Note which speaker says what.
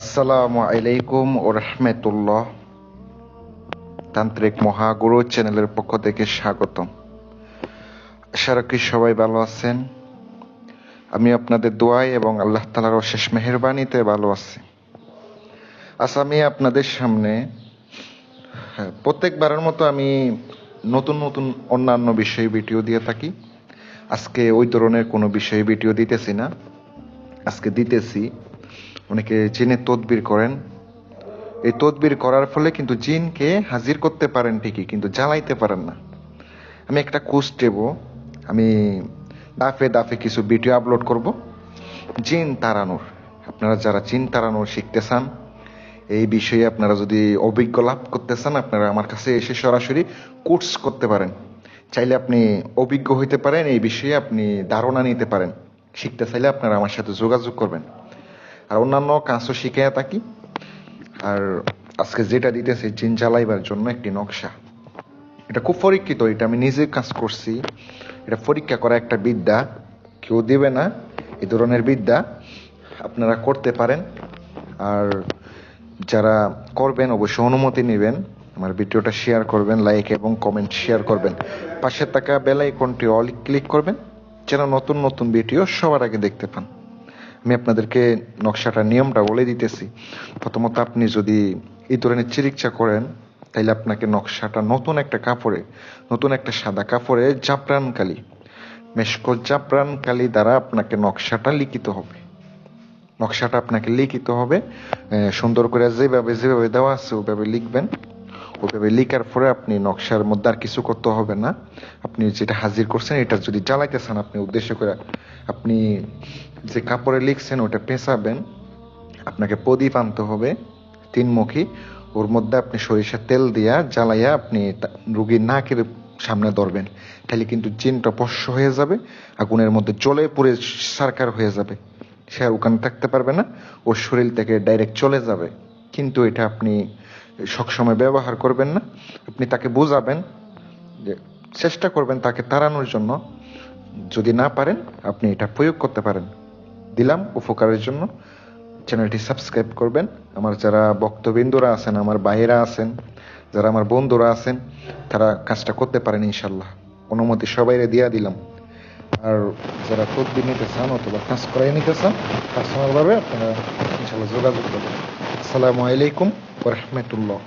Speaker 1: আসসালামু আলাইকুম ও রহমতুল্লাহ। তান্ত্রিক মহাগুরু চ্যানেলের পক্ষ থেকে স্বাগতম। আশা রাখি সবাই ভালো আছেন। আমি আপনাদের দোয়ায় এবং আল্লাহ তাআলার অশেষ মেহেরবানিতে ভালো আছি। আজ আমি আপনাদের সামনে প্রত্যেকবারের মতো আমি নতুন নতুন অন্যান্য বিষয়ে ভিডিও দিয়ে থাকি। আজকে ওই ধরনের কোনো বিষয়ে ভিডিও দিতেছি না। আজকে দিতেছি, অনেকে জিনের তদবির করেন। এই তদবির করার ফলে কিন্তু জিনকে হাজির করতে পারেন ঠিকই, কিন্তু জ্বালাইতে পারেন না। আমি একটা কোর্স দেব, আমি দাফে দাফে কিছু ভিডিও আপলোড করব জিন তাড়ানোর। আপনারা যারা জিন তাড়ানোর শিখতে চান, এই বিষয়ে আপনারা যদি অভিজ্ঞ লাভ করতে চান, আপনারা আমার কাছে এসে সরাসরি কোর্স করতে পারেন। চাইলে আপনি অভিজ্ঞ হইতে পারেন, এই বিষয়ে আপনি ধারণা নিতে পারেন। শিখতে চাইলে আপনারা আমার সাথে যোগাযোগ করবেন। আর অন্যান্য কাজও শিখে থাকি। আর আজকে যেটা দিতেছি জিন জ্বালাইবার জন্য একটি নকশা, এটা খুব পরীক্ষিত। এটা আমি নিজে কাজ করছি। এটা পরীক্ষা করা একটা বিদ্যা, কেউ দেবে না। এই ধরনের বিদ্যা আপনারা করতে পারেন। আর যারা করবেন অবশ্যই অনুমতি নেবেন। আমার ভিডিওটা শেয়ার করবেন, লাইক এবং কমেন্ট শেয়ার করবেন। পাশে থাকা বেল আইকনটি অল ক্লিক করবেন, যেন নতুন নতুন ভিডিও সবার আগে দেখতে পান। আমি আপনাদেরকে নকশাটার নিয়মটা বলে দিতেছি। প্রথমত, আপনি যদি এই ধরনের চিকিৎসা করেন, তাইলে আপনাকে নকশাটা নতুন একটা কাপড়ে, নতুন একটা সাদা কাপড়ে জাফরান কালি, মেশকো জাফরান কালি দ্বারা আপনাকে নকশাটা লিখিত হবে। নকশাটা আপনাকে লিখিত হবে সুন্দর করে, যেভাবে যেভাবে দেওয়া আছে ওইভাবে লিখবেন। ওইভাবে লিখার পরে আপনি নকশার মধ্যে আর কিছু করতে হবে না। আপনি যেটা হাজির করছেন, এটা যদি জ্বালাইতে চান আপনি উদ্দেশ্য করে, আপনি যে কাপড়ে লিখছেন ওটা পেঁচাবেন। আপনাকে প্রদীপ আনতে হবে তিনমুখী। ওর মধ্যে আপনি সরিষার তেল দিয়া জ্বালাইয়া আপনি রুগীর নাকের সামনে ধরবেন। তাহলে কিন্তু জিনটা পশ্য হয়ে যাবে, আগুনের মধ্যে জ্বলে পুড়ে সারকার হয়ে যাবে। সে আর ওখানে থাকতে পারবে না, ওর শরীর থেকে ডাইরেক্ট চলে যাবে। কিন্তু এটা আপনি সবসময় ব্যবহার করবেন না। আপনি তাকে বোঝাবেন, যে চেষ্টা করবেন তাকে তাড়ানোর জন্য। যদি না পারেন, আপনি এটা প্রয়োগ করতে পারেন। দিলাম উপকারের জন্য। চ্যানেলটি সাবস্ক্রাইব করবেন। আমার যারা ভক্তবৃন্দরা আছেন, আমার ভাইয়েরা আছেন, যারা আমার বন্ধুরা আছেন, তারা কাজটা করতে পারেন ইনশাল্লাহ। অনুমতি সবাইরে দিয়া দিলাম। আর যারা তদবির নিতে চান অথবা কাজ করাই নিতে চান, পার্সোনালভাবে আপনারা ইনশাল্লাহ যোগাযোগ করবেন। আসসালামু আলাইকুম ওয়া রাহমাতুল্লাহ।